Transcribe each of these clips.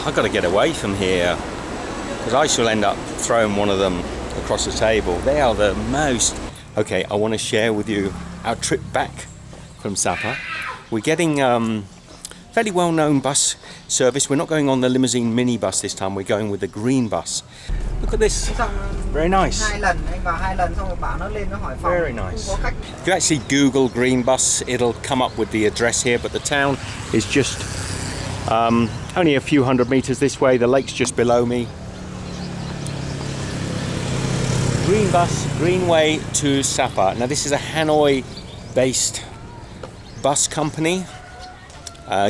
I've got to get away from here because I shall end up throwing one of them across the table. They are the most... Okay, I want to share with you our trip back from Sapa. We're getting fairly well-known bus service. We're not going on the limousine minibus this time. We're going with the green bus. Look at this. Very nice. Very nice. If you actually Google green bus, it'll come up with the address here, but the town is just only a few hundred meters this way. The lake's just below me. Green bus, Greenway to Sapa. Now this is a Hanoi-based bus company.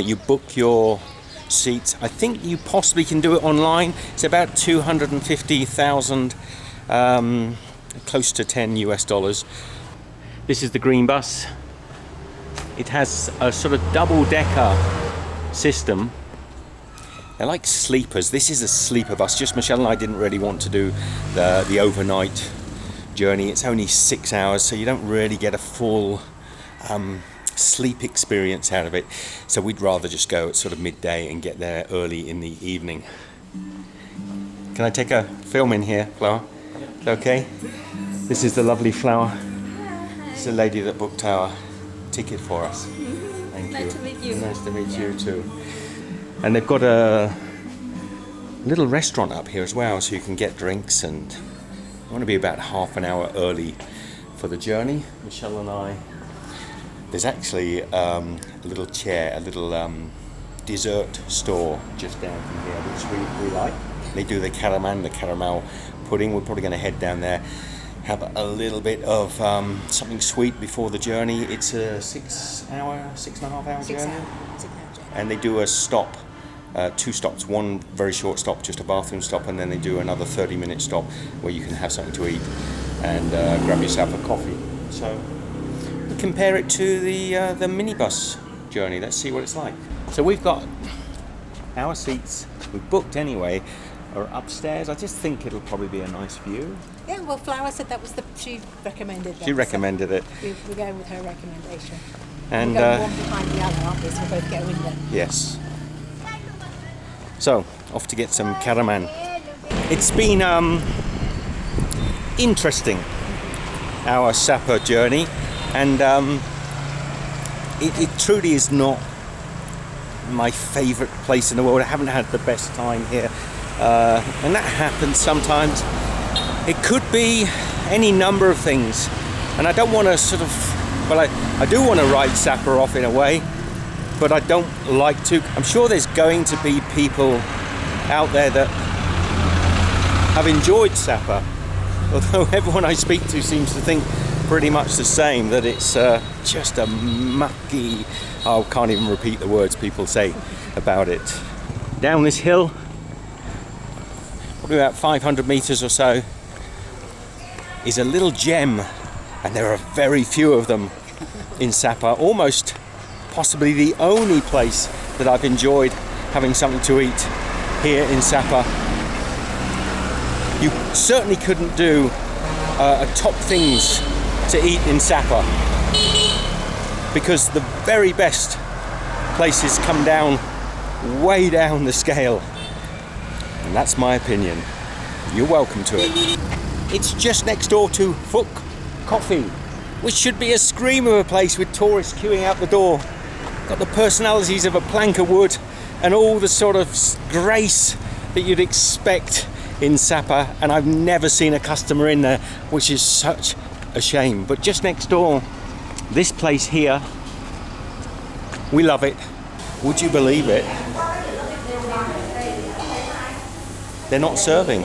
You book your seats. I think you possibly can do it online. It's about 250,000, close to $10 US. This is the green bus. It has a sort of double-decker system. They're like sleepers. This is a sleeper bus. Just Michelle and I didn't really want to do the overnight journey. It's only 6 hours, so you don't really get a full sleep experience out of it. So we'd rather just go at sort of midday and get there early in the evening. Can I take a film in here, Flower? Is that okay? This is the lovely Flower. It's the lady that booked our ticket for us. Thank you. Nice to meet you. Nice to meet you too. And they've got a little restaurant up here as well, so you can get drinks, and I want to be about half an hour early for the journey. Michelle and I. There's actually a little chair, a little dessert store just down from here, which we like. They do the caramel pudding. We're probably going to head down there, have a little bit of something sweet before the journey. It's a 6 and a half hour journey. And they do a stop, 2 stops, one very short stop, just a bathroom stop, and then they do another 30-minute stop where you can have something to eat and grab yourself a coffee. So we compare it to the minibus journey. Let's see what it's like. So we've got our seats, we've booked anyway, are upstairs. I just think it'll probably be a nice view. Yeah, well, Flower said that was she recommended that. She recommended it. We're going with her recommendation. And we're going one behind the other, aren't we? So we'll both get a window. Yes. So, off to get some caraman. It's been interesting, our Sapa journey, and it truly is not my favourite place in the world. I haven't had the best time here, and that happens sometimes. It could be any number of things, and I don't want to sort of... Well, I do want to write Sapa off in a way, but I don't like to. I'm sure there's going to be people out there that have enjoyed Sapa, although everyone I speak to seems to think pretty much the same, that it's just a mucky... I can't even repeat the words people say about it. Down this hill, probably about 500 meters or so, is a little gem. And there are very few of them in Sapa. Almost possibly the only place that I've enjoyed having something to eat here in Sapa. You certainly couldn't do a top things to eat in Sapa, because the very best places come down, way down the scale. And that's my opinion. You're welcome to it. It's just next door to Phuc Coffee, which should be a scream of a place with tourists queuing out the door. Got the personalities of a plank of wood and all the sort of grace that you'd expect in Sapa, and I've never seen a customer in there, which is such a shame. But just next door, this place here, we love it. Would you believe it? They're not serving.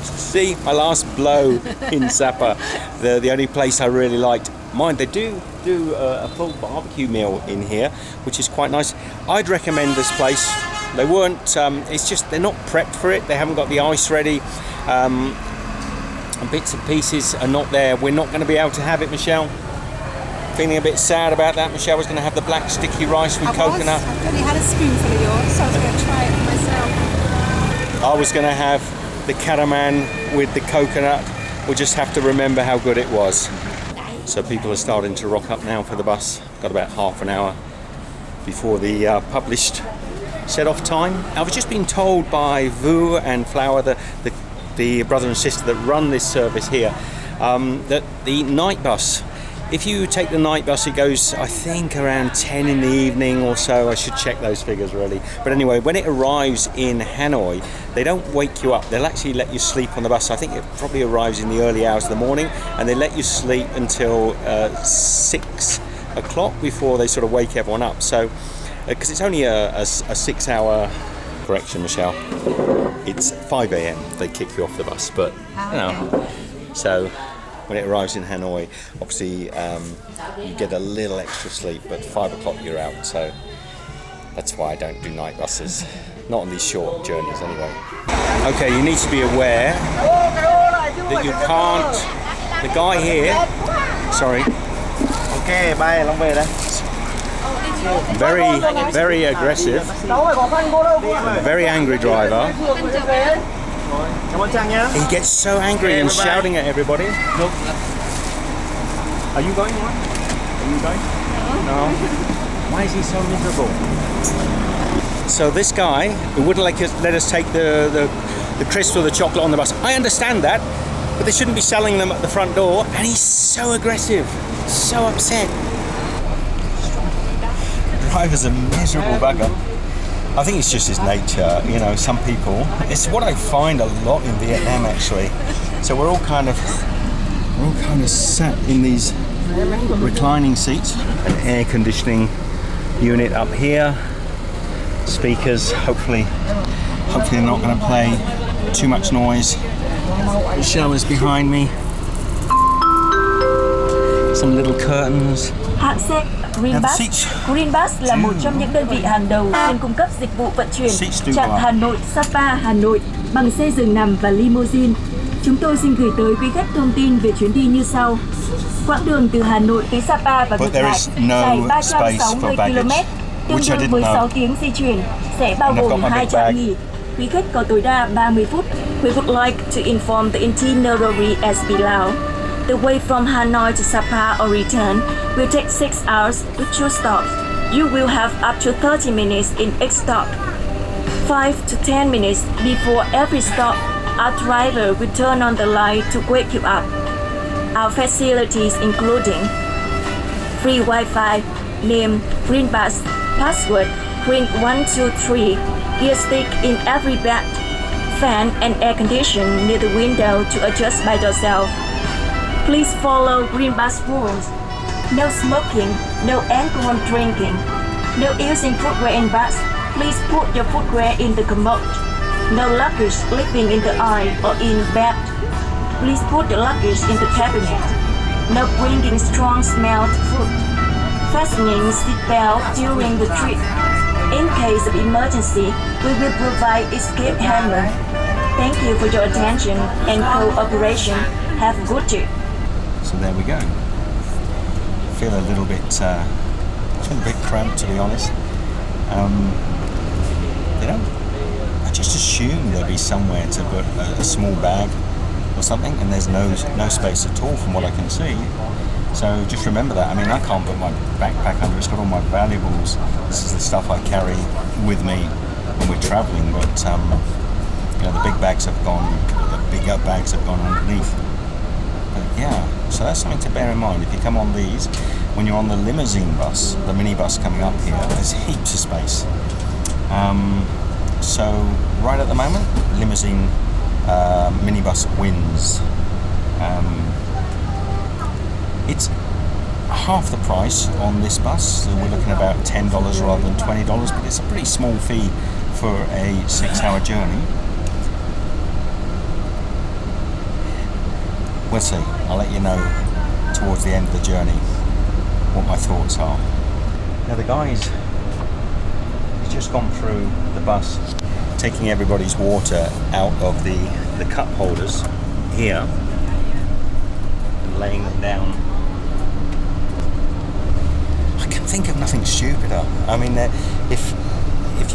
See, my last blow in Sapa, the only place I really liked. Mind, they do a full barbecue meal in here, which is quite nice. I'd recommend this place. They weren't, it's just, they're not prepped for it. They haven't got the ice ready. And bits and pieces are not there. We're not going to be able to have it, Michelle. Feeling a bit sad about that. Michelle was going to have the black sticky rice with coconut. I've only had a spoonful of yours, so I was going to try it myself. I was going to have the caraman with the coconut. We'll just have to remember how good it was. So people are starting to rock up now for the bus. Got about half an hour before the published set off time. I was just being told by Vu and Flower, the brother and sister that run this service here, that the night bus, if you take the night bus, it goes, I think, around 10 in the evening or so. I should check those figures really. But anyway, when it arrives in Hanoi, they don't wake you up. They'll actually let you sleep on the bus. I think it probably arrives in the early hours of the morning, and they let you sleep until 6 o'clock before they sort of wake everyone up. So, because it's only a 6 hour, correction Michelle, it's 5 a.m. they kick you off the bus, but you know, so when it arrives in Hanoi, obviously you get a little extra sleep, but 5 o'clock you're out, so that's why I don't do night buses, not on these short journeys anyway. Okay, you need to be aware that you can't, the guy here, sorry, okay, bye, long way very aggressive, very angry driver. He gets so angry and shouting at everybody. Are you going? Are you going? No. Why is he so miserable? So this guy who wouldn't let us take the crisps or the chocolate on the bus. I understand that, but they shouldn't be selling them at the front door. And he's so aggressive, so upset. The driver's a miserable bugger. I think it's just his nature, you know, some people. It's what I find a lot in Vietnam actually. So we're all kind of sat in these reclining seats, an air conditioning unit up here, speakers, hopefully they're not going to play too much noise. The shower's behind me. Some little curtains. Hãng xe Greenbus là một trong những đơn vị hàng đầu chuyên cung cấp dịch vụ vận chuyển chặng Hanoi, Sapa, Hà Nội bằng xe giường nằm và limousine. Chúng tôi xin gửi tới quý khách thông tin về chuyến đi như sau. Quãng đường từ Hà Nội tới Sapa và ngược lại dài 360 km, tương đương với 6 tiếng di chuyển, sẽ bao gồm 2 trạm nghỉ. Quý khách có tối đa 30 phút. We would like to inform the itinerary as below. The way from Hanoi to Sapa or return will take 6 hours with 2 stops. You will have up to 30 minutes in each stop. 5 to 10 minutes before every stop, our driver will turn on the light to wake you up. Our facilities including free Wi-Fi, name, Greenbus, password, Green123, gear stick in every bag, fan and air condition near the window to adjust by yourself. Please follow Greenbus rules. No smoking, no alcohol drinking, no using footwear in bus. Please put your footwear in the commode. No luggage sleeping in the aisle or in bed. Please put the luggage in the cabinet. No bringing strong smelled food. Fastening seatbelt during the trip. In case of emergency, we will provide escape hammer. Thank you for your attention and cooperation. Have a good trip. So there we go. I feel a little bit cramped, to be honest. You know, I just assumed there'd be somewhere to put a small bag or something, and there's no space at all from what I can see. So just remember that. I mean, I can't put my backpack under. It's got all my valuables. This is the stuff I carry with me when we're traveling. But you know, the big bags have gone. The bigger bags have gone underneath. But yeah, so that's something to bear in mind. If you come on these, when you're on the limousine bus, the minibus coming up here, there's heaps of space. So right at the moment, limousine minibus wins. It's half the price on this bus, so we're looking at about $10 rather than $20, but it's a pretty small fee for a 6-hour journey. We'll see. I'll let you know towards the end of the journey what my thoughts are. Now the guys, he's just gone through the bus, taking everybody's water out of the cup holders here and laying them down. I can think of nothing stupider. I mean, if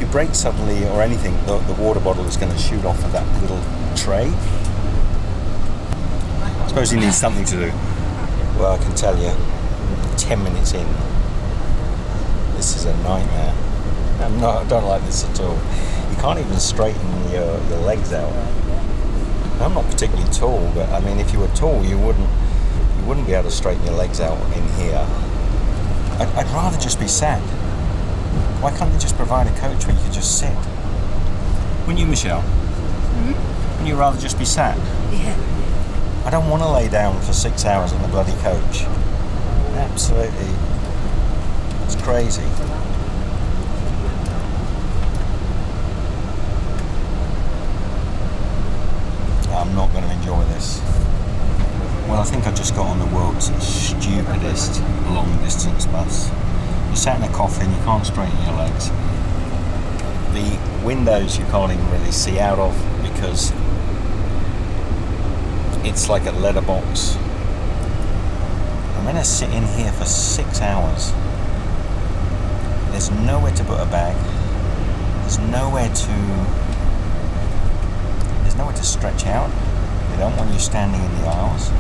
you brake suddenly or anything, the water bottle is going to shoot off of that little tray. I suppose he needs something to do. Well, I can tell you, 10 minutes in, this is a nightmare. I don't like this at all. You can't even straighten your legs out. I'm not particularly tall, but I mean, if you were tall, you wouldn't be able to straighten your legs out in here. I'd rather just be sat. Why can't they just provide a coach where you could just sit? Wouldn't you, Michelle? Wouldn't you rather just be sat? Yeah. I don't want to lay down for 6 hours in the bloody coach. Absolutely. It's crazy. I'm not going to enjoy this. Well, I think I just got on the world's stupidest long-distance bus. You're sat in a coffin, you can't straighten your legs. The windows you can't even really see out of because it's like a letterbox. I'm going to sit in here for 6 hours. There's nowhere to put a bag. There's nowhere to stretch out. They don't want you standing in the aisles.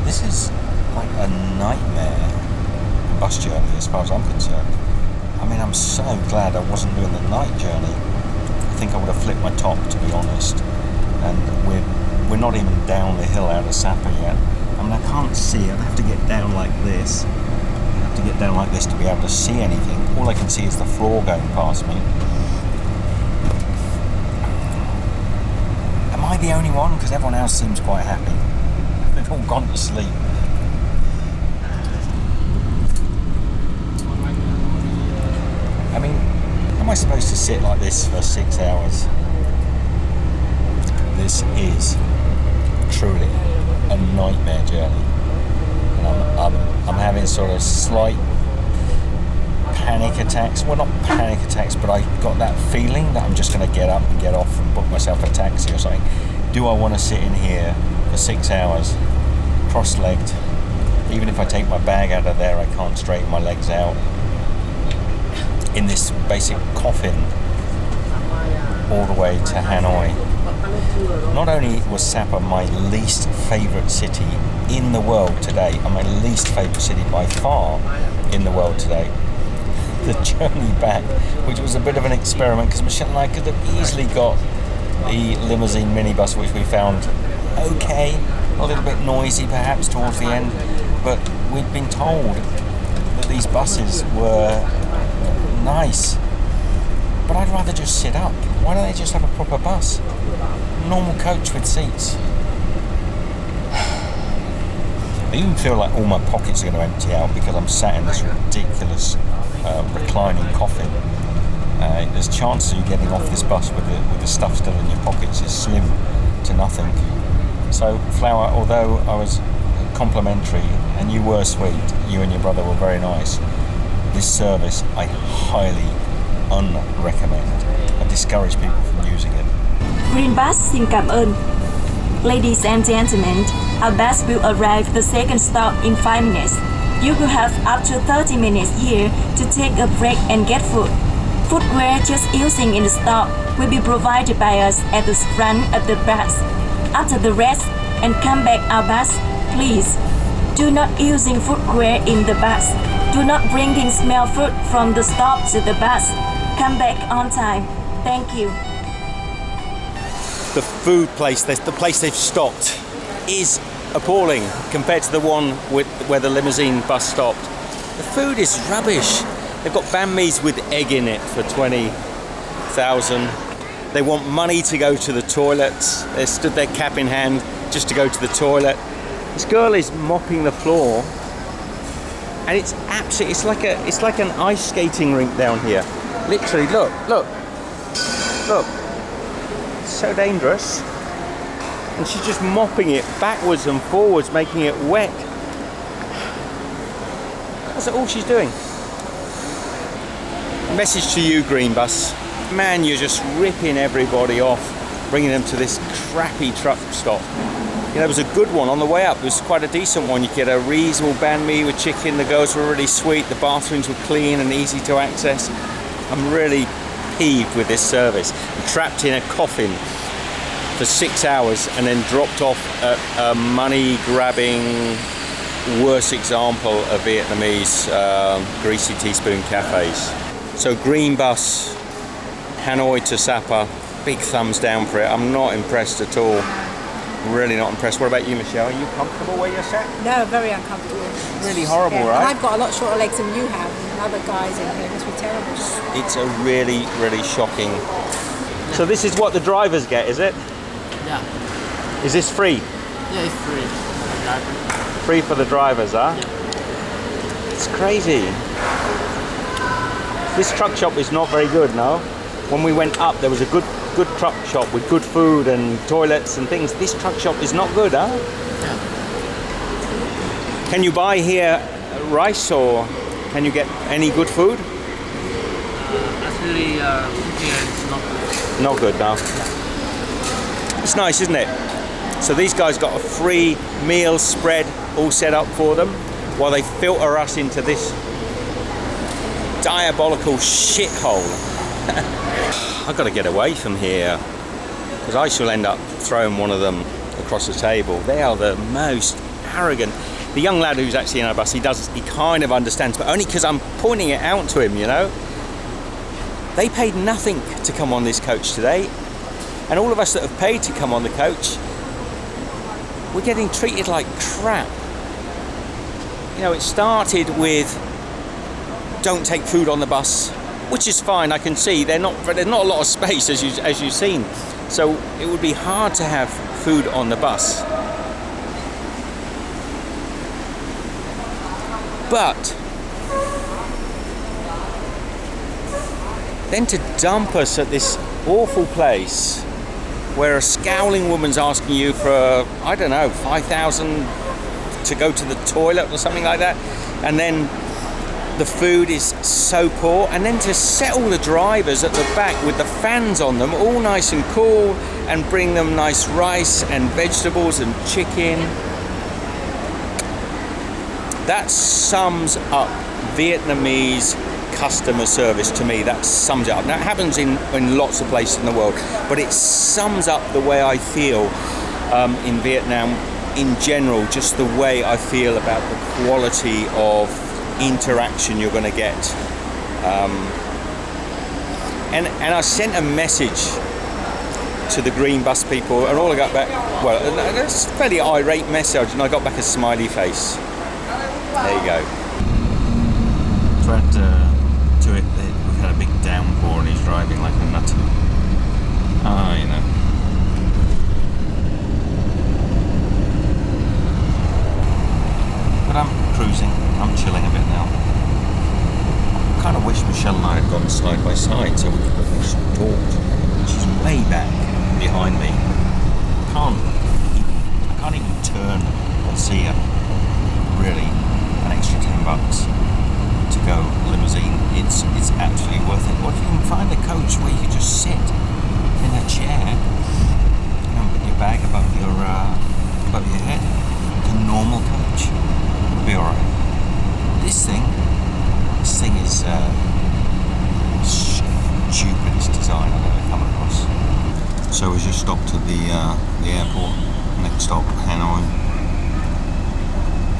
This is like a nightmare bus journey as far as I'm concerned. I mean, I'm so glad I wasn't doing the night journey. I think I would have flipped my top, to be honest. And we're not even down the hill out of Sapa yet. I mean, I can't see. I'd have to get down like this. I'd have to get down like this to be able to see anything. All I can see is the floor going past me. Am I the only one? Because everyone else seems quite happy. They've all gone to sleep. I mean, am I supposed to sit like this for 6 hours? This is truly a nightmare journey. And I'm having sort of slight panic attacks. Well, not panic attacks, but I got that feeling that I'm just going to get up and get off and book myself a taxi or something. Do I want to sit in here for 6 hours, cross-legged? Even if I take my bag out of there, I can't straighten my legs out. In this basic coffin all the way to Hanoi. Not only was Sapa my least favourite city in the world today, and my least favourite city by far in the world today, the journey back, which was a bit of an experiment because Michelle and I could have easily got the limousine minibus, which we found okay, a little bit noisy perhaps towards the end, but we'd been told that these buses were nice. But I'd rather just sit up. Why don't they just have a proper bus? Normal coach with seats. I even feel like all my pockets are going to empty out because I'm sat in this ridiculous reclining coffin. There's chances of you getting off this bus with the stuff still in your pockets is slim to nothing. So, Flower, although I was complimentary and you were sweet, you and your brother were very nice, this service I highly unrecommend. I discourage people from using it. Green Bus xin cảm ơn. Ladies and gentlemen, our bus will arrive the second stop in 5 minutes. You will have up to 30 minutes here to take a break and get food. Footwear just using in the stop will be provided by us at the front of the bus. After the rest and come back our bus, please. Do not using footwear in the bus. Do not bringing smell food from the stop to the bus. Come back on time. Thank you. The food place, the place they've stopped, is appalling compared to the one where the limousine bus stopped. The food is rubbish. They've got banh mi's with egg in it for 20,000. They want money to go to the toilets. They stood there cap in hand just to go to the toilet. This girl is mopping the floor, and it's absolutely, it's like an ice skating rink down here. Literally, look. It's so dangerous. And she's just mopping it backwards and forwards, making it wet. That's all she's doing. Message to you, Green Bus. Man, you're just ripping everybody off, bringing them to this crappy truck stop. You know, there was a good one on the way up. It was quite a decent one. You get a reasonable banh mi with chicken. The girls were really sweet. The bathrooms were clean and easy to access. I'm really peeved with this service. I'm trapped in a coffin for 6 hours and then dropped off at a money-grabbing, worst example of Vietnamese greasy teaspoon cafes. So green bus, Hanoi to Sapa, big thumbs down for it. I'm not impressed at all. Really not impressed. What about you, Michelle? Are you comfortable where you're sat? No, very uncomfortable. Really horrible, Yeah, right? and I've got a lot shorter legs than you have, and other guys in here. This would be terrible. It's a really, really shocking. So this is what the drivers get, is it? Yeah. Is this free? Yeah, it's free. Free for the drivers, huh? Yeah. It's crazy. This truck shop is not very good, no? When we went up, there was a good truck shop with good food and toilets and things. This truck shop is not good, huh? Yeah. Can you buy here rice, or can you get any good food? Actually, here it's not good. Not good, no. It's nice, isn't it? So these guys got a free meal spread all set up for them while they filter us into this diabolical shithole. I've got to get away from here because I shall end up throwing one of them across the table. They are the most arrogant. The young lad who's actually in our bus, he kind of understands, but only because I'm pointing it out to him, you know. They paid nothing to come on this coach today, and all of us that have paid to come on the coach, we're getting treated like crap. You know, it started with don't take food on the bus, which is fine. I can see there's not a lot of space as you've seen, so it would be hard to have food on the bus. But then to dump us at this awful place where a scowling woman's asking you for, I don't know, 5,000 to go to the toilet or something like that, and then the food is so poor, and then to settle the drivers at the back with the fans on them, all nice and cool, and bring them nice rice and vegetables and chicken. That sums up Vietnamese customer service to me. That sums it up. Now it happens in lots of places in the world, but it sums up the way I feel in Vietnam in general, just the way I feel about the quality of interaction you're going to get. And I sent a message to the green bus people, and all I got back, well, it's a fairly irate message, and I got back a smiley face. There you go. To add to it, we've had a big downpour and he's driving like a nut. You know. But I'm cruising, I'm chilling a bit now. I kind of wish Michelle and I had gone side by side so we could have actually talked. She's way back behind me. I can't even turn and see her. Really. An extra $10 to go limousine. It's absolutely worth it. Or if you can find a coach where you can just sit in a chair and put your bag above your head, like a normal coach, it'll be alright. This thing is stupidest design I've ever come across. So we just stopped at the airport. Next stop, Hanoi.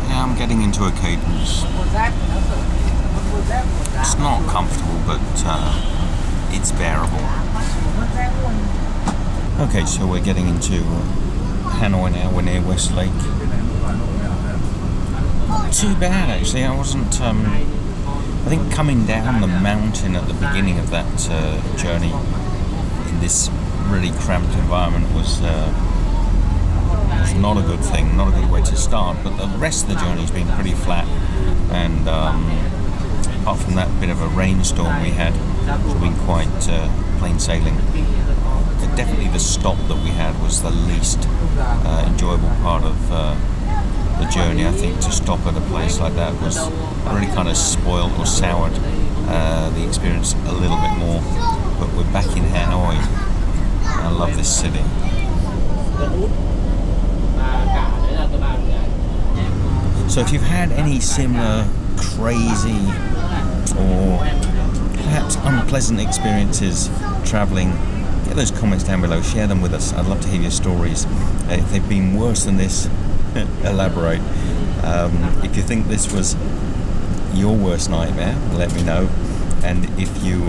Yeah, I'm getting into a cadence. It's not comfortable, but it's bearable. Okay, so we're getting into Hanoi now. We're near Westlake. Not too bad, actually. I wasn't. I think coming down the mountain at the beginning of that journey in this really cramped environment was not a good thing, not a good way to start, but the rest of the journey's been pretty flat, and apart from that bit of a rainstorm we had, it's been quite plain sailing. But definitely the stop that we had was the least enjoyable part of the journey. I think to stop at a place like that was really kind of spoiled or soured the experience a little bit more, but we're back in Hanoi. I love this city. So if you've had any similar crazy or perhaps unpleasant experiences travelling, get those comments down below, share them with us. I'd love to hear your stories. If they've been worse than this, elaborate. If you think this was your worst nightmare, let me know. And if you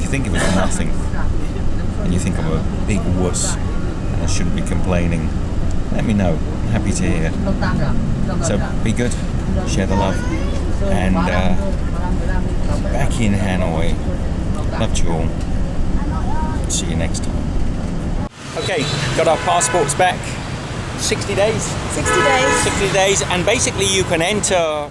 think it was nothing, and you think I'm a big wuss and I shouldn't be complaining, let me know. I'm happy to hear. So be good, share the love, and back in Hanoi. Love you all. See you next time. Okay, got our passports back. 60 days. 60 days. 60 days, and basically you can enter